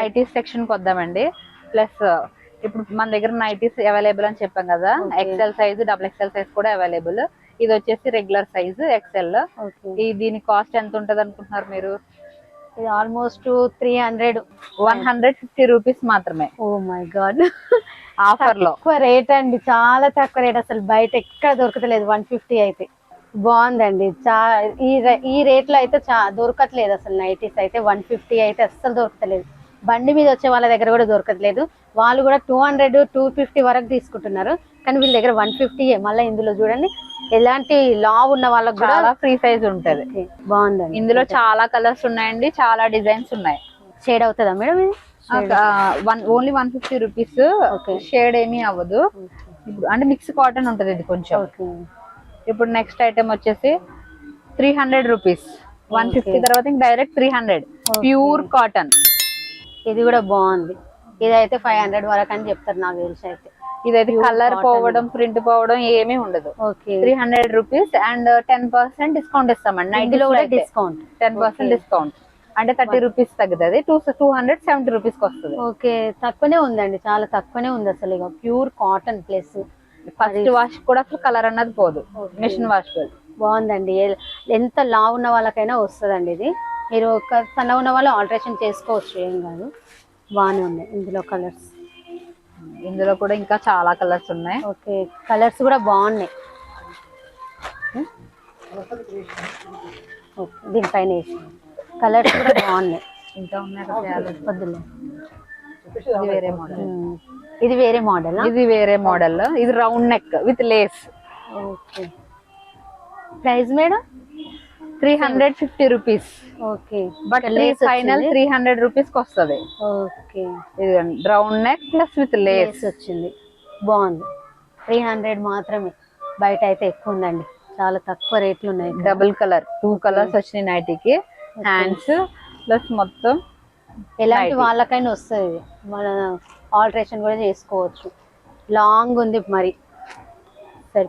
Nighties section కి వద్దామండి. Plus ఇప్పుడు మన దగ్గర నైటీస్ అవైలబుల్ అని చెప్పాం కదా, XL size, double XL size కూడా అవైలబుల్. ఇది వచ్చేసి రెగ్యులర్ సైజ్ ఎక్సెల్. దీని కాస్ట్ ఎంత ఉంటది అనుకుంటున్నారు మీరు? ఇది ఆల్మోస్ట్ 300, 150 రూపీస్ మాత్రమే. ఓ మై గాడ్, ఆఫర్ లో తక్కువ రేట్ అండి, చాలా తక్కువ రేట్. అసలు బయట ఎక్కడ దొరకట్లేదు. 150 అయితే బాగుందండి. ఈ రేట్ లో అయితే దొరకట్లేదు అసలు. నైటీస్ అయితే 150 అయితే అస్సలు దొరకట్లేదు. బండి మీద వచ్చే వాళ్ళ దగ్గర కూడా దొరకట్లేదు. వాళ్ళు కూడా 200, 250 వరకు తీసుకుంటున్నారు. కానీ వీళ్ళ దగ్గర 150. మళ్ళీ ఇందులో చూడండి, ఎలాంటి లావ్ ఉన్న వాళ్ళకి కూడా ఫ్రీ సైజ్ ఉంటది. బాగుందండి. ఇందులో చాలా కలర్స్ ఉన్నాయండి, చాలా డిజైన్స్ ఉన్నాయి. షేడ్ అవుతుందా మేడం ఇది? Only 150 rupees. షేడ్ ఏమీ అవ్వదు. ఇప్పుడు అంటే మిక్స్ కాటన్ ఉంటది ఇది కొంచెం. ఇప్పుడు నెక్స్ట్ ఐటమ్ వచ్చేసి 300 రూపీస్. 150 తర్వాత ఇంక డైరెక్ట్ 300 ప్యూర్ కాటన్. ఇది కూడా బాగుంది. ఇదైతే 500 వరకు అని చెప్తారు నాకు తెలిసి. అయితే ఇదైతే కలర్ పోవడం, ప్రింట్ పోవడం ఏమీ ఉండదు. 300 రూపీస్ అండ్ 10% డిస్కౌంట్ ఇస్తామండి. నైటీలో కూడా డిస్కౌంట్ 10% డిస్కౌంట్ అంటే 30 రూపీస్ తగ్గుతుంది. 270 రూపీస్ కి వస్తుంది. ఓకే, తక్కువనే ఉందండి, చాలా తక్కువనే ఉంది అసలు. ఇక pure cotton plus first wash కూడా అసలు కలర్ అన్నది పోదు, మిషన్ వాష్. బాగుందండి. ఎంత లావు ఉన్న వాళ్ళకైనా వస్తుందండి ఇది. మీరు సన్న ఉన్న వాళ్ళు ఆల్టరేషన్ చేసుకోవచ్చు, ఏం కాదు. బాగానే ఉన్నాయి ఇందులో కలర్స్. ఇందులో కూడా ఇంకా చాలా కలర్స్ ఉన్నాయి. ఓకే, కలర్స్ కూడా బాగున్నాయి. ఓకే, దీనిపైన వేసి కలర్స్ కూడా బాగున్నాయి. ఇంకా ఉన్నాయి పొద్దులే. ఇది వేరే మోడల్. ఇది వేరే మోడల్. ఇది వేరే మోడల్. ఇది round neck with lace. Okay, price madam 350 rupees. Okay, but final 300 rupees కి వస్తుంది. ఓకే, ఇది round neck plus with lace వచ్చింది. బాగుంది. 300 మాత్రమే. బయట అయితే ఎక్కువ ఉందండి, చాలా తక్కువ రేట్లు ఉన్నాయి. డబుల్ కలర్ 2 కలర్స్ వచ్చినాయి నైటీకి. హ్యాండ్స్ ప్లస్ మొత్తం ఎలాంటి వాళ్ళకైనా వస్తుంది. మన ఆల్టరేషన్ కూడా చేసుకోవచ్చు. లాంగ్ ఉంది మరి. సరే,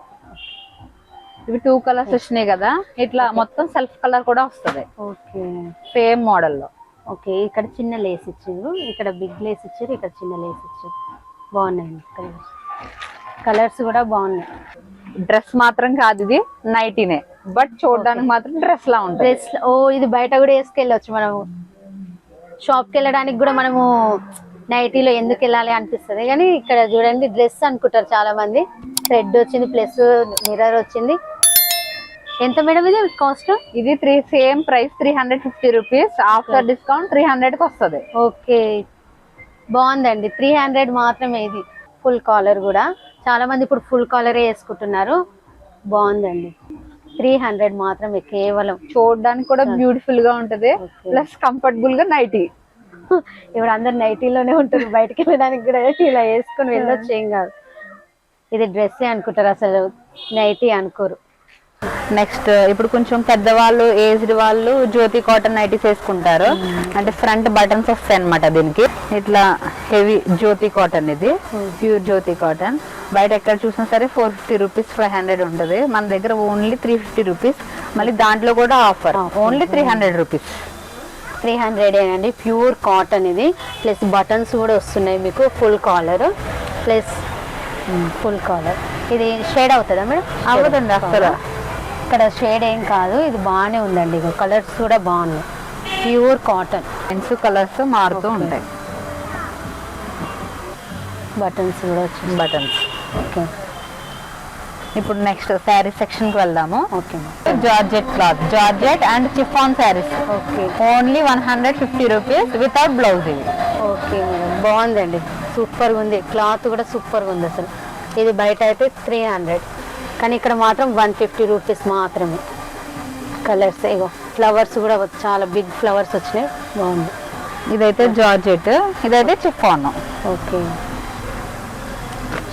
ఇవి 2 కలర్స్ వచ్చినాయి కదా, ఇట్లా మొత్తం సెల్ఫ్ కలర్ కూడా వస్తుంది. ఓకే, సేమ్ మోడల్ లో. ఓకే, ఇక్కడ చిన్న లేస్ ఇచ్చారు, ఇక్కడ బిగ్ లేస్ ఇచ్చారు, ఇక్కడ చిన్న లేస్ ఇచ్చారు. బాగున్నాయండి కలర్స్ కూడా బాగున్నాయి. డ్రెస్ మాత్రం కాదు, ఇది నైటీనే, బట్ చూడడానికి మాత్రం డ్రెస్ లా ఉంటుంది. డ్రెస్. ఓ, ఇది బయట కూడా వేసుకెళ్ళొచ్చు మనము. షాప్ కి వెళ్ళడానికి కూడా మనము నైటీలో ఎందుకు వెళ్ళాలి అనిపిస్తుంది. కానీ ఇక్కడ చూడండి, డ్రెస్ అనుకుంటారు చాలా మంది. థ్రెడ్ వచ్చింది ప్లస్ మిర్రర్ వచ్చింది. ఎంత మేడం ఇది కాస్ట్? ఇది same price 350 rupees. After discount 300 కి వస్తుంది. ఓకే, బాగుందండి. 300 మాత్రమే. ఇది ఫుల్ కాలర్ కూడా చాలా మంది ఇప్పుడు ఫుల్ కాలరే వేసుకుంటున్నారు. బాగుందండి. 300 మాత్రమే కేవలం. చూడడానికి కూడా బ్యూటిఫుల్ గా ఉంటది, ప్లస్ కంఫర్టబుల్ గా నైటీ. ఇప్పుడు అందరు నైటీలోనే ఉంటారు, బయటకి వెళ్ళడానికి కూడా ఇలా వేసుకుని వెళ్ళొచ్చు, ఏం కాదు. ఇది డ్రెస్సే అనుకుంటారు, అసలు నైటీ అనుకోరు. నెక్స్ట్ ఇప్పుడు కొంచెం పెద్దవాళ్ళు, ఏజ్డ్ వాళ్ళు జ్యోతి కాటన్ నైటీస్ వేసుకుంటారు. అంటే ఫ్రంట్ బటన్స్ వస్తాయి అనమాట దీనికి. ఇట్లా హెవీ జ్యోతి కాటన్, ఇది ప్యూర్ జ్యోతి కాటన్. బయట ఎక్కడ చూసినా సరే 450 రూపీస్, 500 ఉంటుంది. మన దగ్గర ఓన్లీ 350 రూపీస్. మళ్ళీ దాంట్లో కూడా ఆఫర్ ఓన్లీ 300 రూపీస్. 300 అండి. ప్యూర్ కాటన్ ఇది. ప్లస్ బటన్స్ కూడా వస్తున్నాయి మీకు. Full caller plus full caller. ఇది షేడ్ అవుతుందా మేడం? అవ్వదండి అసలు. ఇక్కడ షేడ్ ఏం కాదు. ఇది బాగానే ఉందండి. కలర్స్ కూడా బాగున్నాయి. Pure cotton. కలర్స్ మారుతూ ఉంటాయి. బటన్స్ కూడా వచ్చింది. బటన్స్. ఓకే, ఇప్పుడు నెక్స్ట్ శారీ సెక్షన్ కి వెళ్దాము. Okay, georgette cloth, georgette and chiffon saris. Okay, only 150 rupees without blouse. ఇవి ఓకే మేడం, బాగుందండి. సూపర్గా ఉంది. క్లాత్ కూడా సూపర్గా ఉంది అసలు. ఇది బయట అయితే 300, కానీ ఇక్కడ మాత్రం 150 రూపీస్ మాత్రమే. కలర్స్ ఇగో, ఫ్లవర్స్ కూడా చాలా బిగ్ ఫ్లవర్స్ వచ్చినాయి. బాగుంది. ఇదైతే జార్జెట్, ఇదైతే చిఫాన్. ఓకే,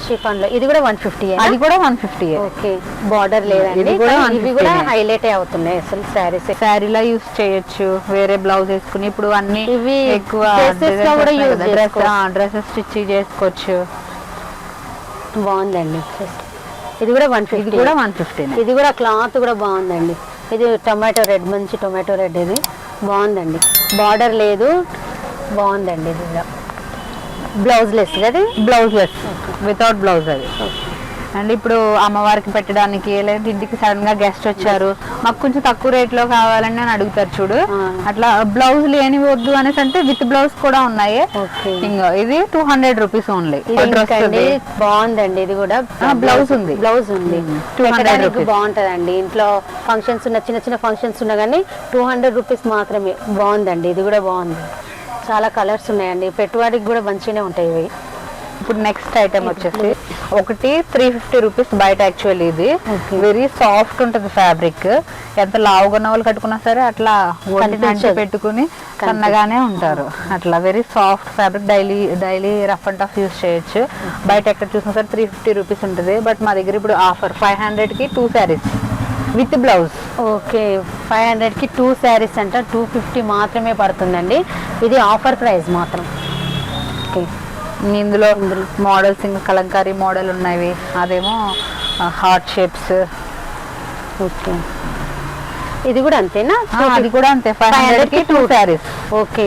షిఫాన్ లో ఇది కూడా 150. అది కూడా 150. ఓకే, బార్డర్ లేదండి. ఇవి కూడా హైలైట్ అవుతున్నాయి అసలు. శారీలా యూస్ చేయొచ్చు, వేరే బ్లౌజ్ వేసుకుని. ఇప్పుడు అన్ని ఇవి ఎక్కువ డ్రెస్సెస్ స్టిచ్ చేసుకోవచ్చు. బాగుందండి. ఇది కూడా 150. ఇది కూడా 150. ఇది కూడా క్లాత్ కూడా బాగుందండి. ఇది టొమాటో రెడ్, మంచి టొమాటో రెడ్. ఇది బాగుందండి. బార్డర్ లేదు, బాగుందండి ఇది కూడా. బ్లౌజ్ లెస్ అది, బ్లౌజ్ లెస్ వితౌట్ బ్లౌజ్ అది. అండ్ ఇప్పుడు అమ్మవారికి పెట్టడానికి లేదంటే ఇంటికి సడన్ గా గెస్ట్ వచ్చారు, మాకు కొంచెం తక్కువ రేట్ లో కావాలని అని అడుగుతారు చూడు, అట్లా బ్లౌజ్ లేని వద్దు అనేసి అంటే విత్ బ్లౌజ్ కూడా ఉన్నాయి. ఇంకా ఇది 200 రూపీస్ ఓన్లీ. బాగుందండి ఇది కూడా. బ్లౌజ్ ఉంది, బ్లౌజ్ ఉంది. 200 రూపీస్ బాగుంటదండి. ఇంట్లో ఫంక్షన్స్ ఉన్న, చిన్న చిన్న ఫంక్షన్స్ ఉన్నా కానీ 200 రూపీస్ మాత్రమే. బాగుందండి ఇది కూడా బాగుంది. చాలా కలర్స్ ఉన్నాయండి, పెట్టుబడికి కూడా మంచిగానే ఉంటాయి ఇవి. ఇప్పుడు నెక్స్ట్ ఐటమ్ వచ్చేసి ఒకటి 350 రూపీస్ బయట. యాక్చువల్లీ ఇది వెరీ సాఫ్ట్ ఉంటుంది ఫ్యాబ్రిక్. ఎంత లావుగా వాళ్ళు కట్టుకున్నా సరే అట్లా పెట్టుకుని సన్నగానే ఉంటారు. అట్లా very soft fabric. Daily rough and tough use చేయొచ్చు. బయట ఎక్కడ చూసినా సరే 350 రూపీస్ ఉంటుంది. బట్ మా దగ్గర ఇప్పుడు ఆఫర్ 500కి 2 శారీస్ విత్ బ్లౌజ్. ఓకే, 500కి 2 శారీస్ అంట. 250 మాత్రమే పడుతుందండి. ఇది ఆఫర్ ప్రైస్ మాత్రం. ఓకే, ఇందులో మోడల్స్ ఇంకా కలంకారీ మోడల్ ఉన్నాయి. అదేమో హార్ట్ షేప్స్. ఓకే, ఇది కూడా అంతేనా? అది కూడా అంతే, 500కి 2 శారీస్. ఓకే,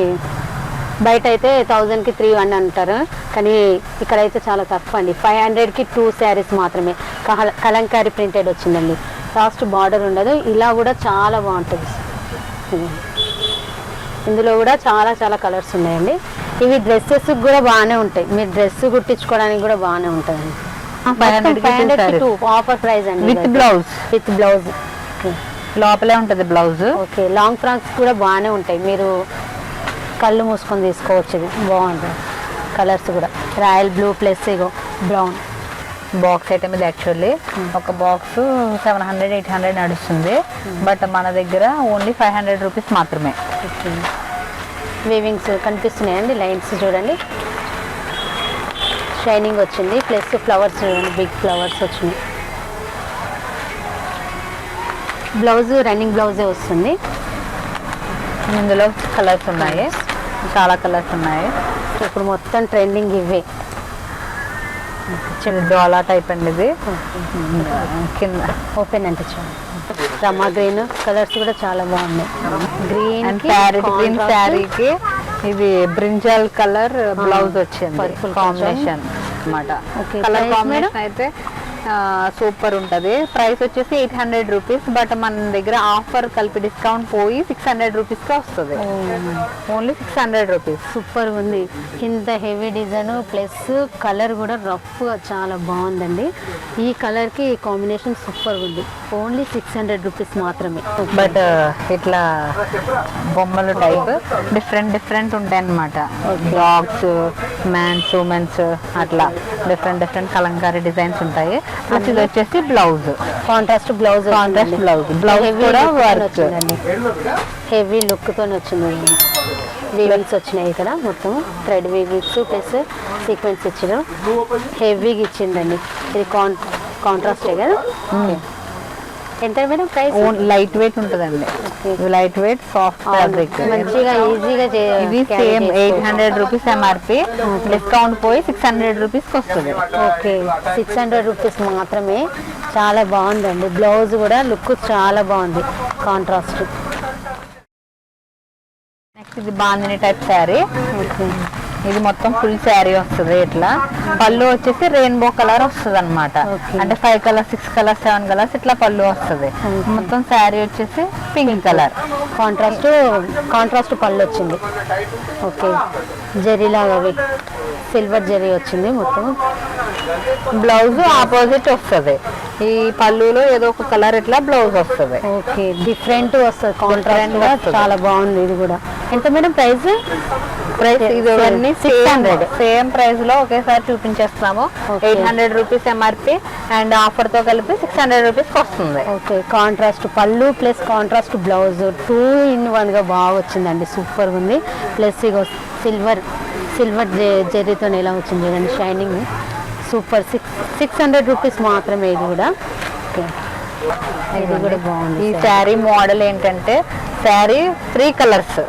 బయట అయితే 1000కి 3 అని అంటారు, కానీ ఇక్కడైతే చాలా తక్కువ అండి. 500కి 2 శారీస్ మాత్రమే. కలంకారీ ప్రింటెడ్ వచ్చిందండి. లాస్ట్ బార్డర్ ఉండదు. ఇలా కూడా చాలా బాగుంటుంది. ఇందులో కూడా చాలా చాలా కలర్స్ ఉన్నాయండి. ఇవి డ్రెస్సెస్ కూడా బాగానే ఉంటాయి. మీరు డ్రెస్ కుట్టించుకోవడానికి కూడా బాగానే ఉంటుందండి. 500కి 2 ఆఫర్ ప్రైస్ అండి. With blouse. విత్ బ్లౌజ్ లోపలే ఉంటుంది బ్లౌజ్. ఓకే, లాంగ్ ఫ్రాక్స్ కూడా బాగానే ఉంటాయి. మీరు కళ్ళు మూసుకొని తీసుకోవచ్చు. ఇది బాగుంటుంది. కలర్స్ కూడా రాయల్ బ్లూ ప్లస్ ఇగో బ్రౌన్. బాక్స్ ఐటమ్ ఇది. యాక్చువల్లీ ఒక బాక్స్ 700-800 నడుస్తుంది. బట్ మన దగ్గర ఓన్లీ 500 రూపీస్ మాత్రమే. వీవింగ్స్ కనిపిస్తున్నాయండి, లైన్స్ చూడండి, షైనింగ్ వచ్చింది. ప్లస్ ఫ్లవర్స్ చూడండి, బిగ్ ఫ్లవర్స్ వచ్చినాయి. బ్లౌజ్ రన్నింగ్ బ్లౌజే వస్తుంది. ఇందులో కలర్స్ ఉన్నాయి, చాలా కలర్స్ ఉన్నాయి. ఇప్పుడు మొత్తం ట్రెండింగ్ ఇవే. డోలా టైప్ అండి ఇది. కింద ఓపెన్ అంటే చూడండి, రమా గ్రీన్ కలర్స్ కూడా చాలా బాగున్నాయి. గ్రీన్ అండ్ ప్యారెట్ గ్రీన్ శారీకి ఇది బ్రింజాల్ కలర్ బ్లౌజ్ వచ్చింది. కాంబినేషన్ అన్నమాట. కలర్ కాంబినేషన్ అయితే సూపర్ ఉంటుంది. ప్రైస్ వచ్చేసి 800 రూపీస్. బట్ మన దగ్గర ఆఫర్ కలిపి డిస్కౌంట్ పోయి 600 రూపీస్కి వస్తుంది. Only 600 rupees. సూపర్ ఉంది. కింద హెవీ డిజైన్ ప్లస్ కలర్ కూడా రఫ్గా చాలా బాగుందండి. ఈ కలర్కి ఈ కాంబినేషన్ సూపర్ ఉంది. ఓన్లీ 600 రూపీస్ మాత్రమే. బట్ ఇట్లా బొమ్మలు టైప్ డిఫరెంట్ ఉంటాయి అన్నమాట. డాగ్స్, మ్యాన్స్, ఉమెన్స్ అట్లా డిఫరెంట్ కలంకారీ డిజైన్స్ ఉంటాయి. ప్లస్ ఇది వచ్చేసి బ్లౌజ్, కాంట్రాస్ట్ బ్లౌజ్. బ్లౌజ్ కూడా వర్క్ హెవీ లుక్ తో వచ్చింది. వీవింగ్స్ వచ్చినాయి ఇక్కడ మొత్తం. థ్రెడ్ వీవింగ్స్ ప్లస్ సీక్వెన్స్ ఇచ్చారు. హెవీగా ఇచ్చిందండి. ఇది కాంట్రాస్టే కదా. ఎంత మేడం ప్రైస్? లైట్ వెయిట్ ఉంటుందండి. లైట్ వెయిట్ సాఫ్ట్ ఫ్యాబ్రిక్, మంచిగా ఈజీగా. ఇది సేమ్ 800 రూపీస్ ఎంఆర్పి. డిస్కౌంట్ పోయి 600 రూపీస్కి వస్తుంది. ఓకే, 600 రూపీస్ మాత్రమే. చాలా బాగుందండి. బ్లౌజ్ కూడా లుక్ చాలా బాగుంది, కాంట్రాస్ట్. నెక్స్ట్ ఇది బాందిని టైప్ శారీ. ఓకే, ఇది మొత్తం ఫుల్ శారీ వస్తుంది. ఇట్లా పళ్ళు వచ్చేసి రెయిన్బో కలర్ వస్తుంది అనమాట. అంటే 5 కలర్స్, 6 కలర్స్, 7 కలర్స్ ఇట్లా పళ్ళు వస్తుంది. మొత్తం శారీ వచ్చేసి పింక్ కలర్. కాంట్రాస్ట్ పళ్ళు వచ్చింది. ఓకే, జరీలాగా సిల్వర్ జరీ వచ్చింది మొత్తం. బ్లౌజ్ ఆపోజిట్ వస్తుంది. ఈ పళ్ళులో ఏదో ఒక కలర్ ఇట్లా బ్లౌజ్ వస్తుంది. ఓకే, డిఫరెంట్ వస్తుంది. కాంట్రాస్ట్ గా చాలా బాగుంది. ఇది కూడా ఎంత మేడం ప్రైస్? ఇవన్నీ 600. సేమ్ ప్రైస్ లో ఒకేసారి చూపించేస్తున్నాము. 800 రూపీస్ ఎంఆర్పి అండ్ ఆఫర్ తో కలిపి 600 రూపీస్కి వస్తుంది. ఓకే, కాంట్రాస్ట్ పళ్ళు ప్లస్ కాంట్రాస్ట్ బ్లౌజ్ 2 in 1 గా బాగా వచ్చిందండి. సూపర్ ఉంది. ప్లస్ ఇగో సిల్వర్ జెర్రీతో ఎలా వచ్చింది చూడండి, షైనింగ్ సూపర్. 600 రూపీస్ మాత్రమే. ఇది కూడా ఓకే, ఇది కూడా బాగుంది. ఈ శారీ మోడల్ ఏంటంటే శారీ 3 కలర్స్,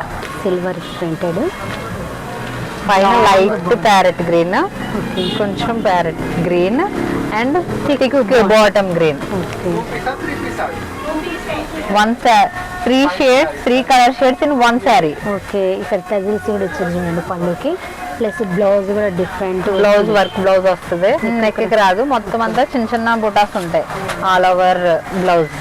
సిల్వర్ ప్రింటెడ్, పైన లైట్ ప్యారెట్ గ్రీన్, కొంచెం parrot green and thick bottom green. Three colour shades in one sari. Okay, ఇక్కడ టజిల్స్ కూడా ఇచ్చారు చూడండి పళ్ళుకి. ప్లస్ బ్లౌజ్ కూడా డిఫరెంట్ బ్లౌజ్ వర్క్ బ్లౌజ్ వస్తుంది, నెక్ కి రాదు, మొత్తం అంతా చిన్న చిన్న బుటాస్ ఉంటాయి ఆల్ ఓవర్ బ్లౌజ్.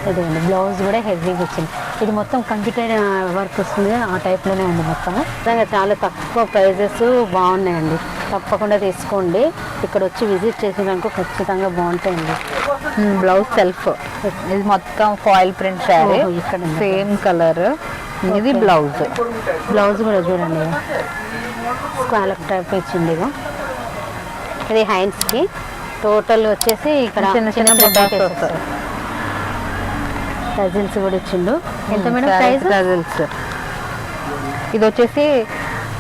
ఇదిగోండి బ్లౌజ్ కూడా హెవీగా వచ్చింది. ఇది మొత్తం కంప్యూటర్ వర్క్ వస్తుంది, ఆ టైప్లోనే ఉంది మొత్తం. నిజంగా చాలా తక్కువ ప్రైజెస్ బాగున్నాయండి, తప్పకుండా తీసుకోండి. ఇక్కడ వచ్చి విజిట్ చేసినాక ఖచ్చితంగా బాగుంటాయండి. బ్లౌజ్ సెల్ఫ్, ఇది మొత్తం ఫాయిల్ ప్రింట్ శారీ, ఇక్కడ సేమ్ కలర్. ఇది బ్లౌజ్. బ్లౌజ్ కూడా చూడండి స్క్వాలప్ టైప్ ఇచ్చింది. ఇది హ్యాండ్స్కి టోటల్ వచ్చేసి ఇక్కడ చిన్న చిన్న బుటాస్ వస్తాయి. టజిల్స్ కూడా ఇచ్చిండు. ఎంత మేడం ప్రైస్? టజిల్స్ ఇది వచ్చేసి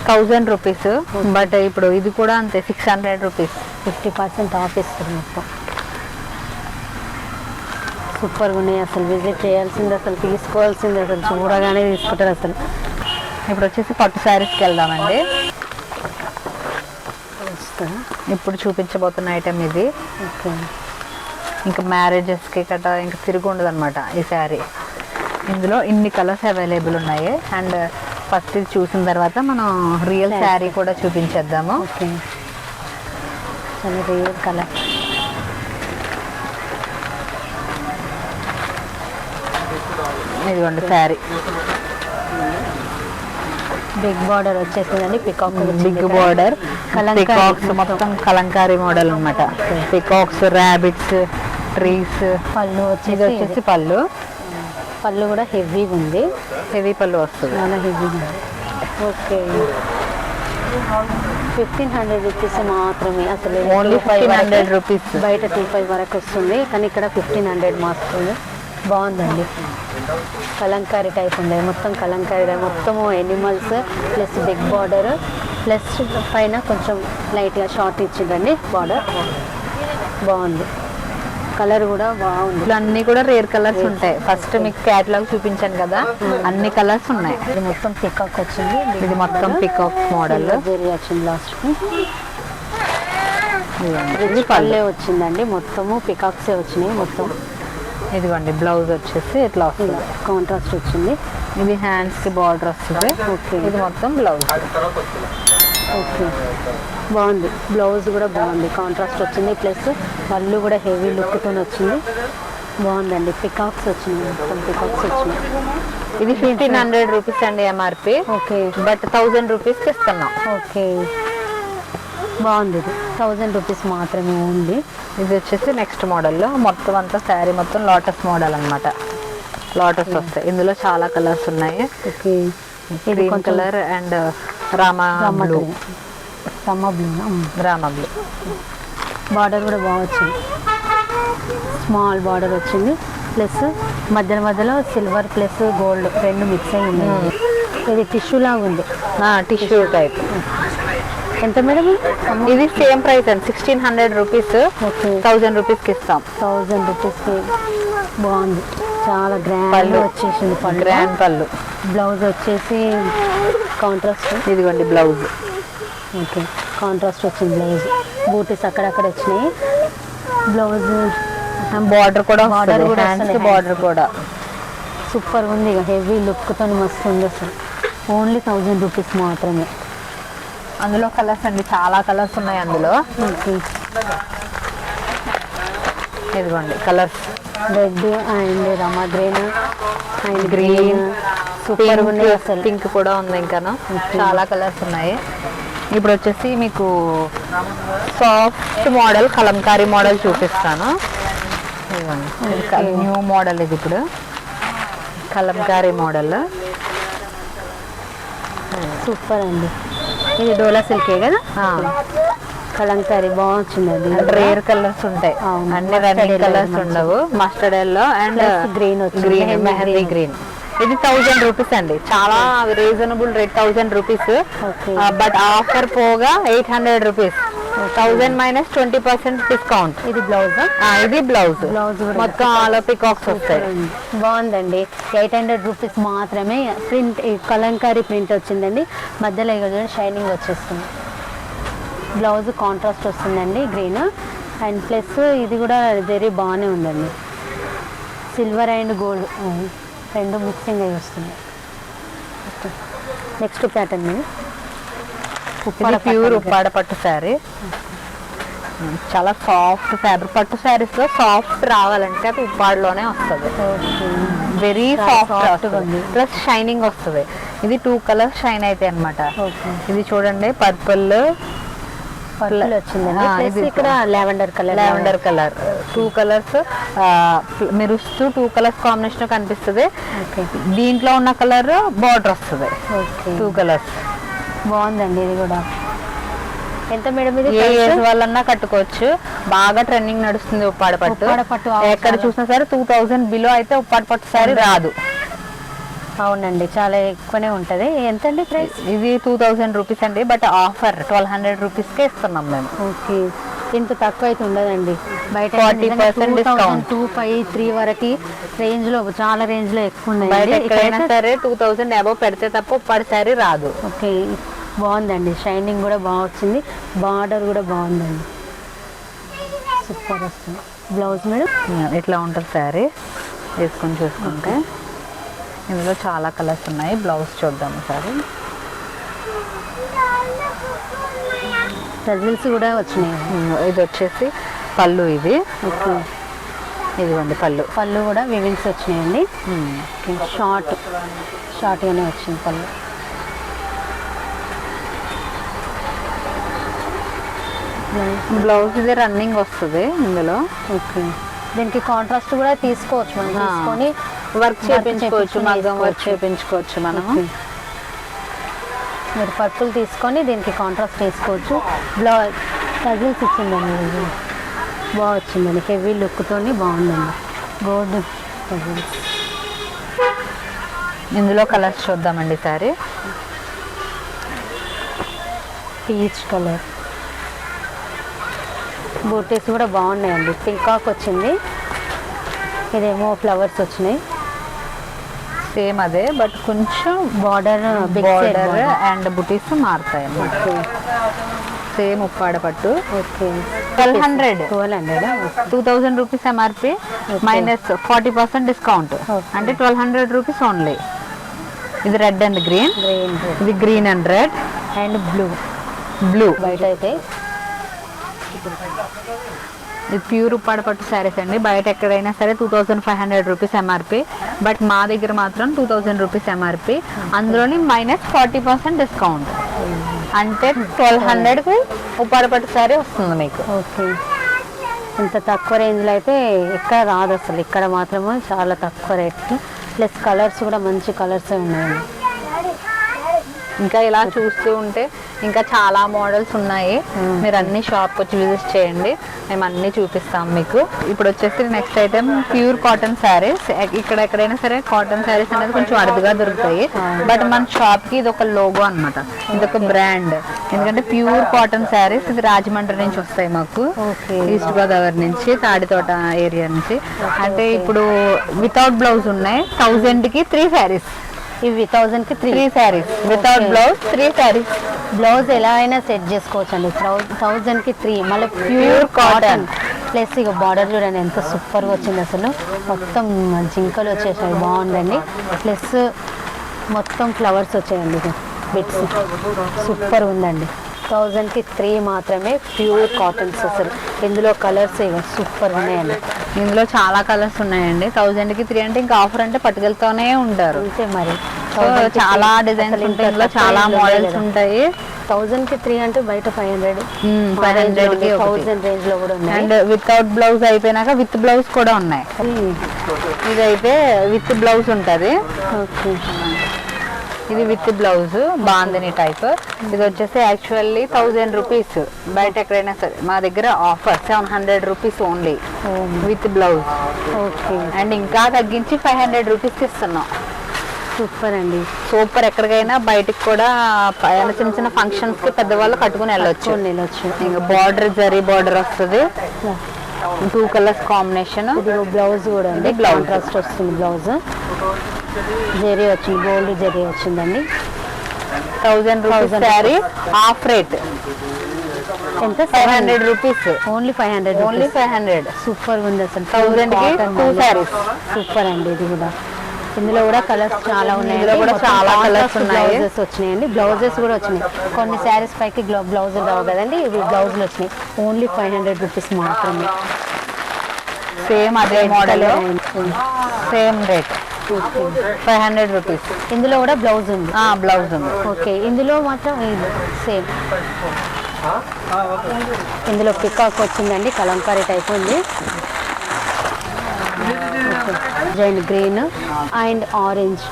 1000 రూపీస్, బట్ ఇప్పుడు ఇది కూడా అంతే 600 రూపీస్. 50% ఆఫ్ ఇస్తుంది మొత్తం. సూపర్గా ఉన్నాయి, అసలు విజిట్ చేయాల్సింది, అసలు తీసుకోవాల్సింది, అసలు చూడగానే తీసుకుంటారు అసలు. ఇప్పుడు వచ్చేసి పట్టు శారీస్కి వెళ్దామండి. ఇప్పుడు చూపించబోతున్న ఐటమ్ ఇది. ఓకే, ఇంకా మ్యారేజెస్కి గట్రా ఇంకా తిరిగి ఉండదు అనమాట ఈ శారీ. ఇందులో ఇన్ని కలర్స్ అవైలబుల్ ఉన్నాయి. అండ్ ఫస్ట్ ఇది చూసిన తర్వాత మనం రియల్ శారీ కూడా చూపించేద్దాము. ఓకే, చాలా రియల్ కలర్. ఇదిగోండి శారీ. బిగ్ బార్డర్ వచ్చేసిందండి, పికాక్ బిగ్ బార్డర్, పికాక్స్ మొత్తం కలంకారీ మోడల్ అన్నమాట. Peacocks, rabbits, trees. పళ్ళు ఇది వచ్చేసి పళ్ళు. పళ్ళు కూడా హెవీగా ఉంది, హెవీ పళ్ళు వస్తుంది, చాలా హెవీగా ఉంది. ఓకే, 1500 రూపీస్ మాత్రమే. అసలు ఓన్లీ 1500 రూపీస్. బయట 25 వరకు వస్తుంది, కానీ ఇక్కడ 1500 మాత్రమే. బాగుందండి, కలంకారీ టైప్ ఉంది, మొత్తం కలంకారీ, మొత్తము animals plus big border plus పైన కొంచెం లైట్గా షార్ట్ ఇచ్చిందండి బార్డర్. బాగుంది, కలర్ కూడా బాగుంది. ఇట్లా అన్ని కూడా రేర్ కలర్స్ ఉంటాయి. ఫస్ట్ మీకు క్యాటలాగ్ చూపించాను కదా, అన్ని కలర్స్ ఉన్నాయి. ఇది మొత్తం పికాక్ వచ్చింది, ఇది మొత్తం పికాక్ మోడల్ వచ్చింది. లాస్ట్ ఇది పల్లె వచ్చిందండి, మొత్తము పికాక్సే వచ్చినాయి మొత్తం. ఇదిగోండి బ్లౌజ్ వచ్చేసి ఇట్లా వస్తుంది, కాంట్రాస్ట్ వచ్చింది. ఇది హ్యాండ్స్ కి బార్డర్ వస్తుంది. ఓకే, ఇది మొత్తం బ్లౌజ్. ఓకే, బాగుంది, బ్లౌజ్ కూడా బాగుంది, కాంట్రాస్ట్ వచ్చింది. ప్లస్ పళ్ళు కూడా హెవీ లుక్తో వచ్చింది, బాగుందండి. పికాక్స్ వచ్చినాయి, మొత్తం పికాక్స్ వచ్చినాయి. ఇది 1500 రూపీస్ అండి ఎంఆర్పి. ఓకే, బట్ 1000 రూపీస్కి ఇస్తున్నాం. ఓకే, బాగుంది. ఇది 1000 రూపీస్ మాత్రమే ఉంది. ఇది వచ్చేసి నెక్స్ట్ మోడల్లో మొత్తం అంతా శారీ మొత్తం లోటస్ మోడల్ అన్నమాట. లోటస్ వస్తాయి, ఇందులో చాలా కలర్స్ ఉన్నాయి. Okay, green colour and Rama blue. Rama blue, Rama blue. Border కూడా బాగా వచ్చింది, స్మాల్ బార్డర్ వచ్చింది. ప్లస్ మధ్యలో సిల్వర్ ప్లస్ గోల్డ్ రెండు మిక్స్ అయి ఉంది. ఇది టిష్యూ లాగా ఉంది, టిష్యూ టైప్. ఎంత మేడం? ఇది సేమ్ ప్రైస్ అండి, 1600 రూపీస్. ఓకే, 1000 రూపీస్కి ఇస్తాం. 1000 రూపీస్కి. బాగుంది, చాలా గ్రాండ్ పళ్ళు వచ్చేసింది. గ్రాండ్ పళ్ళు. బ్లౌజ్ వచ్చేసి కాంట్రాస్ట్. ఇదిగోండి బ్లౌజ్. ఓకే, కాంట్రాస్ట్ వచ్చింది బ్లౌజ్. బూటీస్ అక్కడక్కడ వచ్చినాయి. బ్లౌజ్ బార్డర్ కూడా బార్డర్ కూడా బార్డర్ కూడా సూపర్ ఉంది, ఇక హెవీ లుక్తో మస్తు ఉంది అసలు. ఓన్లీ 1000 రూపీస్ మాత్రమే. అందులో కలర్స్ అండి, చాలా కలర్స్ ఉన్నాయి అందులో. ఓకే, ఇదిగోండి colours. Red and Rama green and green, super ఉంది అసలు. పింక్ కూడా ఉంది, ఇంకా చాలా కలర్స్ ఉన్నాయి. ఇప్పుడు వచ్చేసి మీకు సాఫ్ట్ మోడల్ కలంకారీ మోడల్ చూపిస్తాను. న్యూ మోడల్ ఇది, ఇప్పుడు కలంకారీ మోడల్. సూపర్ అండి, ఇది డోలా సిల్కే కదా. కలంకారీ బాగుంది, అది రేర్ కలర్స్ ఉంటాయి, అన్ని రన్నింగ్ కలర్స్ ఉండవు. Mustard yellow and green green, mehndi green. ఇది 1000 రూపీస్ అండి, చాలా reasonable rate, 1000 rupees. But offer పోగా 800 రూపీస్, 1000 మైనస్ 20% డిస్కౌంట్. ఇది బ్లౌజ్, ఇది బ్లౌజ్. బ్లౌజ్ మొత్తం ఆల్ పికాక్స్ వస్తాయి. బాగుందండి, 800 రూపీస్ మాత్రమే. ప్రింట్ కలంకారీ ప్రింట్ వచ్చిందండి, మధ్యలో ఇక షైనింగ్ వచ్చేస్తుంది. బ్లౌజ్ కాంట్రాస్ట్ వస్తుందండి గ్రీన్ అండ్ ప్లస్ ఇది కూడా జరీ బాగానే ఉందండి, సిల్వర్ అండ్ గోల్డ్ రెండు మిక్సింగ్ అయ్యి వస్తుంది. నెక్స్ట్ ప్యాటర్న్ ప్యూర్ ఉప్పాడ పట్టు శారీ. చాలా సాఫ్ట్ ఫ్యాబ్రిక్. పట్టు శారీస్ లో సాఫ్ట్ రావాలంటే అది ఉప్పాడలోనే వస్తుంది. వెరీ సాఫ్ట్ ప్లస్ షైనింగ్ వస్తుంది. ఇది 2 కలర్స్ షైన్ అయితే అన్నమాట. ఇది చూడండి పర్పుల్ వచ్చిందండి. ఇది ఇక్కడ లావెండర్ కలర్ 2 కలర్స్ మెరుస్తూ 2 కలర్స్ కాంబినేషన్ కనిపిస్తుంది. దీంట్లో ఉన్న కలర్ బార్డర్ వస్తుంది. 2 కలర్స్ బాగుందండి. ఇది కూడా ఎంత మేడం? ఇది ఏ ఏజ్ వాళ్ళన్నా కట్టుకోవచ్చు. బాగా ట్రెండింగ్ నడుస్తుంది ఉప్పాడ పట్టు. ఎక్కడ చూసినా సరే 2000 బిలో అయితే ఉప్పాడ పట్టు సారీ రాదు. అవునండి, చాలా ఎక్కువనే ఉంటది. ఎంత అండి ప్రైస్? ఇది 2000 రూపీస్ అండి. బట్ ఆఫర్ 1200 రూపీస్కే ఇస్తున్నాం మేము. ఓకే, ఇంత తక్కువ అయితే ఉండదండి. బయట 40% డిస్కౌంట్. 2, 5, 3 వరకు రేంజ్ లో, చాలా రేంజ్ లో ఎక్కువ ఉన్నాయి. బయట ఎక్కడైనా సరే 2000 అబౌవ్ పెడితే తప్ప ఉప్పాడ సారీ రాదు. ఓకే, బాగుందండి. షైనింగ్ కూడా బాగా వచ్చింది. బార్డర్ కూడా బాగుందండి. సూపర్ వస్తుంది. బ్లౌజ్ మేడం ఇట్లా ఉంటుంది సారీ. వేసుకొని చూసుకుంటే ఇందులో చాలా కలర్స్ ఉన్నాయి. బ్లౌజ్ చూద్దాం సారీ. టజిల్స్ కూడా వచ్చినాయి. ఇది వచ్చేసి పళ్ళు. ఇది ఇదిగోండి పళ్ళు. పళ్ళు కూడా వివింగ్స్ వచ్చినాయండి. షార్ట్గానే వచ్చింది పళ్ళు. బ్లౌజ్ ఇది రన్నింగ్ వస్తుంది ఇందులో. ఓకే, దీనికి కాంట్రాస్ట్ కూడా తీసుకోవచ్చు మనం. తీసుకొని వర్క్ చేయించుకోవచ్చు, మగ్గం వర్క్ చేయించుకోవచ్చు మనం. మీరు పర్పుల్ తీసుకొని దీనికి కాంట్రాస్ట్ వేసుకోవచ్చు. బ్లౌజ్ టజిల్స్ ఇచ్చిందండి. బాగా వచ్చిందండి. హెవీ లుక్తో బాగుందండి. Gold tassels. ఇందులో కలర్స్ చూద్దామండి సారీ. Peach colour. బూటీస్ కూడా బాగున్నాయండి. పింకాక్ వచ్చింది. ఇదేమో ఫ్లవర్స్ వచ్చినాయి. సేమ్ అదే బట్ కొంచెం బార్డర్ అండ్ బుటీస్ మారుతాయి. సేమ్ ఉప్పాడ పట్టు. Okay, 1200 2000 rupees MRP minus 40% discount. అంటే 1200 రూపీస్ ఓన్లీ. ఇది రెడ్ అండ్ గ్రీన్. ఇది green and red and blue. బయట అయితే ఇది ప్యూర్ ఉప్పాడ పట్టు శారీస్ అండి. బయట ఎక్కడైనా సరే 2500 రూపీస్ ఎంఆర్పి. బట్ మా దగ్గర మాత్రం 2000 రూపీస్ ఎంఆర్పి. అందులోని మైనస్ 40% డిస్కౌంట్. అంటే 1200కి ఉప్పాడ పట్టు శారీ వస్తుంది మీకు. ఓకే, ఇంత తక్కువ రేంజ్లో అయితే ఎక్కడ రాదు అసలు. ఇక్కడ మాత్రమే చాలా తక్కువ రేట్కి. ప్లస్ కలర్స్ కూడా మంచి కలర్సే ఉన్నాయండి. ఇంకా ఇలా చూస్తూ ఉంటే ఇంకా చాలా మోడల్స్ ఉన్నాయి. మీరు అన్ని షాప్కి వచ్చి విజిట్ చేయండి, మేము అన్ని చూపిస్తాం మీకు. ఇప్పుడు వచ్చేసి next item pure cotton saris. ఇక్కడ ఎక్కడైనా సరే కాటన్ శారీస్ అనేది కొంచెం అరుదుగా దొరుకుతాయి. బట్ మన షాప్కి ఇది ఒక లోగో అనమాట. ఇది ఒక బ్రాండ్. ఎందుకంటే ప్యూర్ కాటన్ శారీస్ ఇది రాజమండ్రి నుంచి వస్తాయి మాకు. ఈస్ట్ గోదావరి నుంచి, తాడితోట ఏరియా నుంచి. అంటే ఇప్పుడు వితౌట్ బ్లౌజ్ ఉన్నాయి. 1000కి 3 శారీస్. ఇవి 1000కి 3 saris. Without blouse 3 saris. Blouse ఎలా అయినా సెట్ చేసుకోవచ్చు అండి. 1000కి 3. మళ్ళీ ప్యూర్ కాటన్. ప్లస్ ఇక బార్డర్ చూడండి ఎంత సూపర్గా వచ్చింది. అసలు మొత్తం జింకలు వచ్చేసాయి. బాగుందండి. ప్లస్ మొత్తం ఫ్లవర్స్ వచ్చాయండి. బిట్స్ సూపర్ ఉందండి. 1000కి 3 మాత్రమే ప్యూర్ కాటన్స్. అసలు ఇందులో కలర్స్ ఇక సూపర్ ఉన్నాయండి. ఇందులో చాలా కలర్స్ ఉన్నాయండి. 1000కి 3 అంటే ఇంకా ఆఫర్ అంటే పట్టుకెళ్తూనే ఉంటారు. అంతే మరి. చాలా డిజైన్స్ ఉంటాయి, ఇందులో చాలా మోడల్స్ ఉంటాయి. 1000కి 3 అంటే బయట 500 1000 రేంజ్ లో కూడా ఉన్నాయి. అండ్ వితౌట్ బ్లౌజ్ అయిపోయినాక విత్ బ్లౌజ్ కూడా ఉన్నాయి. ఇదైతే విత్ బ్లౌజ్ ఉంటుంది. ఓకే, ఇది విత్ బ్లౌజ్ బాందిని టైప్. ఇది వచ్చేసి యాక్చువల్లీ 1000 రూపీస్. బయట ఎక్కడైనా సరే మా దగ్గర offer 700 rupees only with blouse. Okay, and ఇంకా తగ్గించి 500 రూపీస్కి ఇస్తున్నాం. సూపర్ అండి. సూపర్. ఎక్కడికైనా బయటకు కూడా చిన్న చిన్న ఫంక్షన్స్ కి పెద్దవాళ్ళు కట్టుకుని వెళ్ళొచ్చు. ఇంకా బార్డర్ జరీ బార్డర్ వస్తుంది. 2 కలర్స్ కాంబినేషన్. బ్లౌజ్ కూడా అండి. కాంట్రాస్ట్ వస్తుంది బ్లౌజ్. జరీ వచ్చింది, గోల్డ్ జరీ వచ్చిందండి. 1000 రూపీస్ శారీ. ఆఫ్ రేట్ ఎంత? 500 రూపీస్ ఓన్లీ. 500 ఓన్లీ 500. సూపర్ ఉంది అసలు. 1000కి 2 శారీస్. సూపర్ అండి. ఇది కూడా ఇందులో కూడా కలర్స్ చాలా ఉన్నాయి. ఇందులో కూడా చాలా కలర్స్ ఉన్నాయి. బ్లౌజెస్ వచ్చినాయండి, బ్లౌజెస్ కూడా వచ్చినాయి. కొన్ని శారీస్ పైకి బ్లౌజులు రావు కదండి, ఇవి బ్లౌజులు వచ్చినాయి. ఓన్లీ 500 రూపీస్ మాత్రమే. సేమ్ అదే మోడల్, సేమ్ రేట్ 500 రూపీస్. ఇందులో కూడా బ్లౌజ్ ఉంది. బ్లౌజ్ ఉంది. ఓకే, ఇందులో మాత్రం సేమ్. ఇందులో పికాక్ వచ్చిందండి, కలంకారీ టైప్ ఉంది. Jain green and orange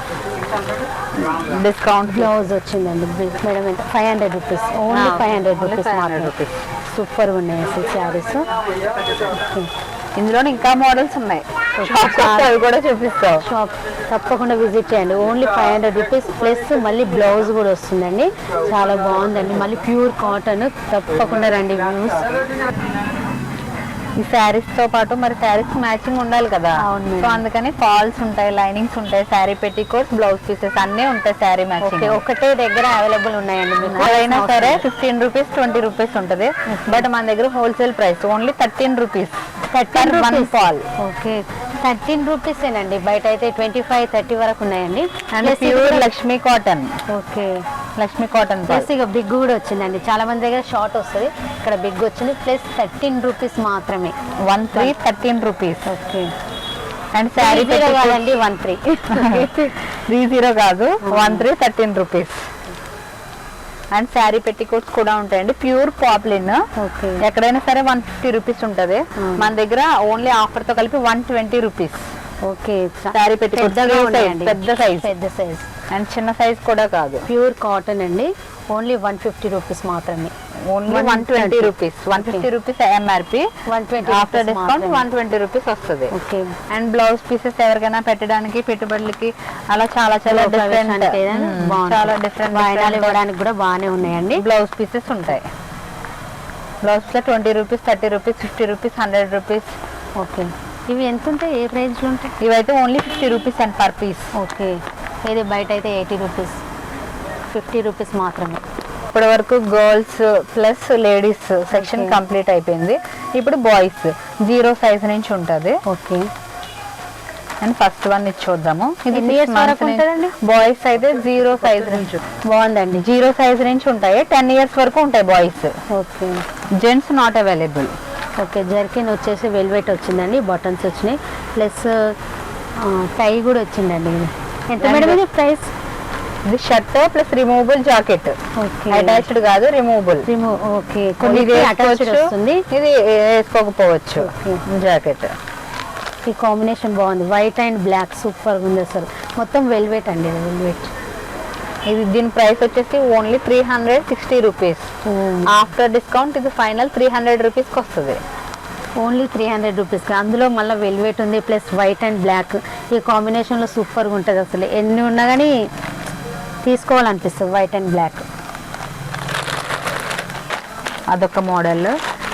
discount blouse వచ్చిందండి. మేడం ఎంత? 500 రూపీస్. ఓన్లీ 500 రూపీస్ మాత్రమే. సూపర్ ఉన్నాయి అసలు శారీస్. ఇందులో ఇంకా మోడల్స్ ఉన్నాయి, అవి కూడా చూపిస్తావు. షాప్ తప్పకుండా విజిట్ చేయండి. ఓన్లీ 500 రూపీస్ ప్లస్ మళ్ళీ బ్లౌజ్ కూడా వస్తుందండి. చాలా బాగుందండి, మళ్ళీ ప్యూర్ కాటన్. తప్పకుండా రండి వ్యూస్. ఈ శారీస్ తో పాటు మరి శారీస్ మ్యాచింగ్ ఉండాలి కదా, సో అందుకని ఫాల్స్ ఉంటాయి, లైనింగ్స్ ఉంటాయి, శారీ పెట్టికోట్స్, బ్లౌజ్ పీసెస్ అన్నీ ఉంటాయి శారీ మ్యాచింగ్. ఒకటే దగ్గర అవైలబుల్ ఉన్నాయండి మీకు. ఏదైనా సరే 15 రూపీస్ 20 రూపీస్ ఉంటుంది, బట్ మన దగ్గర wholesale price only 13 rupees. 13 rupees fall. Okay, 13 rupees ఏనండి. బయట అయితే 25-30 వరకు ఉన్నాయండి. And pure Lakshmi cotton. Okay, Lakshmi cotton plus ఇక బిగ్ కూడా వచ్చిందండి. చాలా మంది దగ్గర షార్ట్ వస్తుంది, ఇక్కడ బిగ్ వచ్చింది. ప్లస్ 13 రూపీస్ మాత్రమే. 13 రూపీస్. ఓకే, అండ్ శారీ కాదండి 13 30 కాదు, 13 రూపీస్. అండ్ శారీ పెట్టికోట్స్ కూడా ఉంటాయండి, ప్యూర్ పాప్లిన్. ఓకే, ఎక్కడైనా సరే 150 రూపీస్ ఉంటుంది, మన దగ్గర ఓన్లీ ఆఫర్ తో కలిపి 120 రూపీస్. ఓకే, శారీ పెట్టికోట్స్ పెద్ద సైజ్, పెద్ద సైజ్ అండ్ చిన్న సైజ్ కూడా కాదు. ప్యూర్ కాటన్ అండి. ఓన్లీ 150 రూపీస్ మాత్రమే. Only 120 rupees. 150 rupees MRP, 120 after discount 120 rupees వస్తుంది. ఓకే, అండ్ బ్లౌజ్ పీసెస్ ఎవరికైనా పెట్టడానికి, పెట్టుబడులకి అలా చాలా చాలా డిఫరెంట్, చాలా డిఫరెంట్ వాయినాలు ఇవ్వడానికి కూడా బాగానే ఉన్నాయండి. బ్లౌజ్ పీసెస్ ఉంటాయి. బ్లౌజ్ లో 20 rupees, 30 rupees, 50 rupees, 100 rupees. Okay, ఇవి ఎంత ఉంటాయి? ఏ ప్రైస్లో ఉంటాయి? ఇవైతే only 50 rupees and per piece. Okay, ఇది బయట అయితే 80 రూపీస్, 50 రూపీస్ మాత్రమే. ఇప్పటి వరకు girls plus ladies section complete అయిపోయింది. ఇప్పుడు బాయ్స్ 0 సైజ్ నుంచి ఉంటుంది. ఓకే, అండ్ ఫస్ట్ వన్ ఇది చూద్దాము. ఇది బాయ్స్ అయితే 0 సైజ్ నుంచి బాగుందండి. 0 సైజ్ నుంచి ఉంటాయి, 10 ఇయర్స్ వరకు ఉంటాయి boys. Okay, gents not available. Okay, jerkin వచ్చేసి వెల్వెట్ వచ్చిందండి, బటన్స్ వచ్చినాయి, ప్లస్ టై కూడా వచ్చిందండి. ఎంత మేడం ఇది ప్రైస్? ఇది shirt plus removable jacket. Okay, attached కాదు, రిమూవబుల్. ఓకే, కొన్ని అటాచ్డ్ వస్తుంది, ఇది వేసుకోకపోవచ్చు. జాకెట్ ఈ కాంబినేషన్ బాగుంది, వైట్ అండ్ బ్లాక్ సూపర్ ఉంది అసలు. మొత్తం వెల్వెట్ అండి, వెల్వెట్. ఇది దీని ప్రైస్ వచ్చేసి ఓన్లీ 360 రూపీస్. ఆఫ్టర్ డిస్కౌంట్ ఇది ఫైనల్ 300 రూపీస్కి వస్తుంది. Only 300 rupees. అందులో మళ్ళీ వెల్వెట్ ఉంది, ప్లస్ వైట్ అండ్ బ్లాక్. ఈ కాంబినేషన్లో సూపర్గా ఉంటుంది అసలు. ఎన్ని ఉన్నా కానీ తీసుకోవాలనిపిస్తుంది, వైట్ అండ్ బ్లాక్. అదొక మోడల్.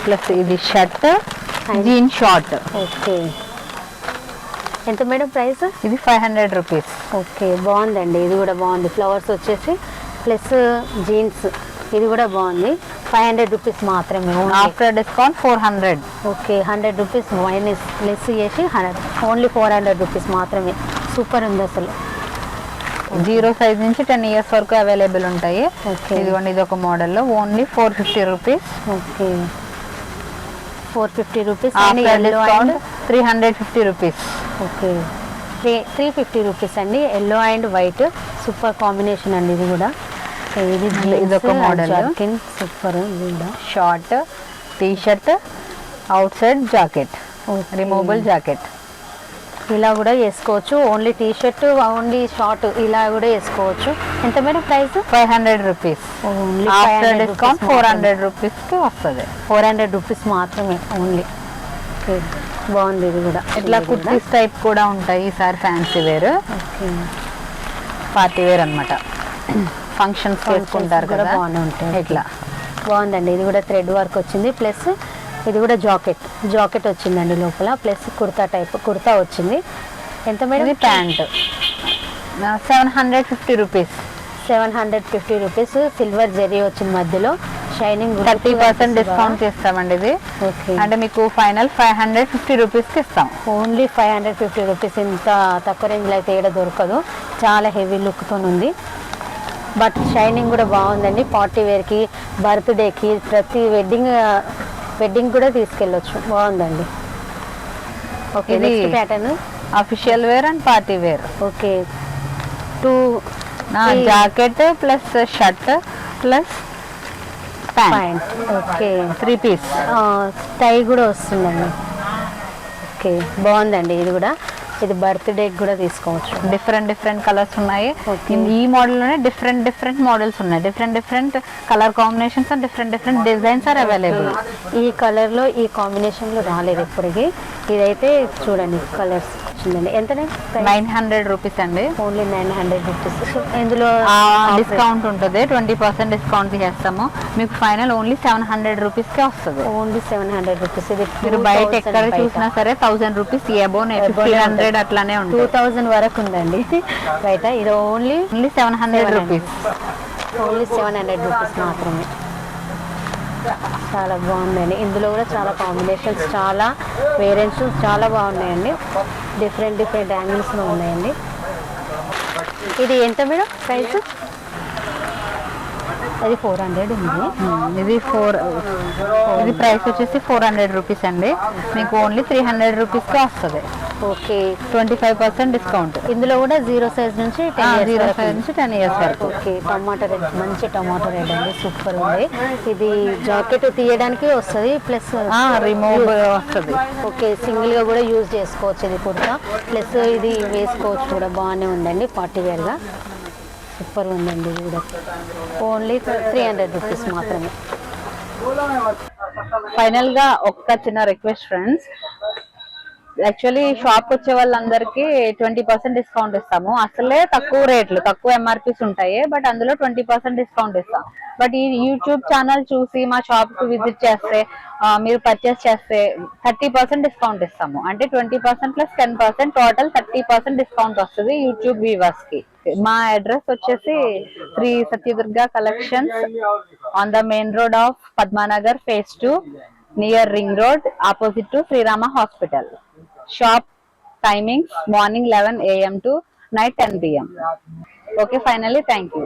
ప్లస్ ఇది షర్ట్, జీన్ షార్ట్. ఓకే, ఎంత మేడం ప్రైస్? ఇది 500 రూపీస్. ఓకే, బాగుందండి, ఇది కూడా బాగుంది. ఫ్లవర్స్ వచ్చేసి ప్లస్ జీన్స్, ఇది కూడా బాగుంది. 500 రూపీస్ మాత్రమే. After discount 400. Okay, 100 rupees minus less చేసి 100, ఓన్లీ 400 రూపీస్ మాత్రమే. సూపర్ ఉంది అసలు. 0 సైజ్ నుంచి 10 ఇయర్స్ వరకు అవైలబుల్ ఉంటాయి. ఇదిగోండి, ఇది ఒక model, only 450 rupees. Okay, 450 rupees. 350 rupees. Okay, 350 rupees అండి. Yellow and white super combination అండి. ఇది కూడా ఇదొక మోడల్, సూపర్. ఇది కూడా short T shirt, outside jacket, removable jacket. ఇలా కూడా వేసుకోవచ్చు. Only T shirt, only short ఇలా కూడా వేసుకోవచ్చు. ఎంత madam price? 500 rupees. Only after discount 400 రూపీస్కి వస్తుంది. 400 రూపీస్ మాత్రమే ఓన్లీ. బాగుంది ఇది కూడా. ఇట్లా కుర్తీస్ టైప్ కూడా ఉంటాయి. ఈసారి ఫ్యాన్సీ వేర్, పార్టీ వేర్ అనమాట. ఫంక్షన్స్ చేసుకుంటారు కదా, బాగానే ఉంటాయి. ఇట్లా బాగుందండి. ఇది కూడా థ్రెడ్ వర్క్ వచ్చింది, ప్లస్ ఇది కూడా జాకెట్ వచ్చిందండి లోపల, ప్లస్ కుర్తా టైప్ కుర్తా వచ్చింది. ఎంత madam? Pant 750 rupees. 750 rupees. Silver zari వచ్చింది మధ్యలో. షైనింగ్ 30% డిస్కౌంట్ చేస్తామండి ఇది. ఓకే, అంటే మీకు ఫైనల్ 550 రూపీస్ కి ఇస్తాం. Only 550 rupees. ఇంత తక్కువ రేంజ్లో అయితే ఏడ దొరకదు. చాలా హెవీ లుక్తో ఉంది, బట్ షైనింగ్ కూడా బాగుందండి. పార్టీ వేర్కి, బర్త్డేకి, ప్రతి వెడ్డింగ్ కూడా తీసుకెళ్ళొచ్చు. బాగుందండి. ఓకే, ఇది next pattern official wear and party wear. Okay, 2 jacket plus shirt plus pant. Okay, 3 piece. Tie కూడా వస్తుందండి. ఓకే, బాగుందండి. ఇది కూడా, ఇది బర్త్డేకి కూడా తీసుకోవచ్చు. డిఫరెంట్ కలర్స్ ఉన్నాయి. Okay. ఈ మోడల్ లోనే డిఫరెంట్ మోడల్స్ ఉన్నాయి. Different colour combinations and different designs are available. ఈ కలర్ లో, ఈ కాంబినేషన్ లో రాలేదు ఎప్పటికి. ఇదైతే చూడండి కలర్స్ వచ్చిందండి. ఎంతనే? 900 రూపీస్ అండి. Only 900 rupees. ఇందులో డిస్కౌంట్ ఉంటుంది, 20% డిస్కౌంట్ చేస్తాము. మీకు ఫైనల్ ఓన్లీ 700 రూపీస్ కే వస్తుంది. Only 700 rupees. ఇది మీరు బయట ఎక్కడ చూసినా సరే 1000 రూపీస్ అబోవ్ 1500 అట్లానే ఉంటుంది. 2000 వరకు ఉందండి బయట. ఇది ఓన్లీ 700 రూపీస్. ఓన్లీ 700 రూపీస్ మాత్రమే. చాలా బాగుందండి. ఇందులో కూడా చాలా కాంబినేషన్స్, చాలా వేరియంట్స్ చాలా బాగున్నాయండి. డిఫరెంట్ యాంగిల్స్లో ఉన్నాయండి. ఇది ఎంత మేడం ప్రైస్? అది 400 ఉంది. ఇది ప్రైస్ వచ్చేసి 400 రూపీస్ అండి. మీకు ఓన్లీ 300 రూపీస్ కే వస్తుంది. Okay, 25% discount. ఇందులో కూడా 0 సైజ్ నుంచి 10 ఇయర్స్ వరకు. ఓకే, టమాటో రెడ్, మంచి టమాటో రెడ్ అండి, సూపర్ ఉంది. ఇది జాకెట్ తీయడానికి వస్తుంది, ప్లస్ రిమూవ్ వస్తుంది. ఓకే, సింగిల్ గా కూడా యూజ్ చేసుకోవచ్చు. ఇది కుర్తా ప్లస్ ఇది వేసుకోవచ్చు కూడా. బాగానే ఉందండి, పార్టీ వేర్ గా సూపర్ ఉందండి. ఇది కూడా ఓన్లీ 300 రూపీస్ మాత్రమే. ఫైనల్ గా ఒక్క చిన్న రిక్వెస్ట్ ఫ్రెండ్స్, యాక్చువల్లీ షాప్ వచ్చే వాళ్ళందరికీ 20% డిస్కౌంట్ ఇస్తాము. అసలే తక్కువ రేట్లు, తక్కువ ఎంఆర్పీస్ ఉంటాయి, బట్ అందులో 20% డిస్కౌంట్ ఇస్తాం. బట్ ఈ యూట్యూబ్ ఛానల్ చూసి మా షాప్ కు విజిట్ చేస్తే, మీరు పర్చేస్ చేస్తే 30% డిస్కౌంట్ ఇస్తాము. అంటే 20% ప్లస్ 10%, టోటల్ 30% డిస్కౌంట్ వస్తుంది యూట్యూబ్ వ్యూవర్స్ కి. మా అడ్రస్ వచ్చేసి Sri Satyadurga collections on the main road of Padmanagar phase 2 near ring road, opposite to Srirama hospital. Shop timings morning 11 AM to night 10 PM. Okay, finally, thank you.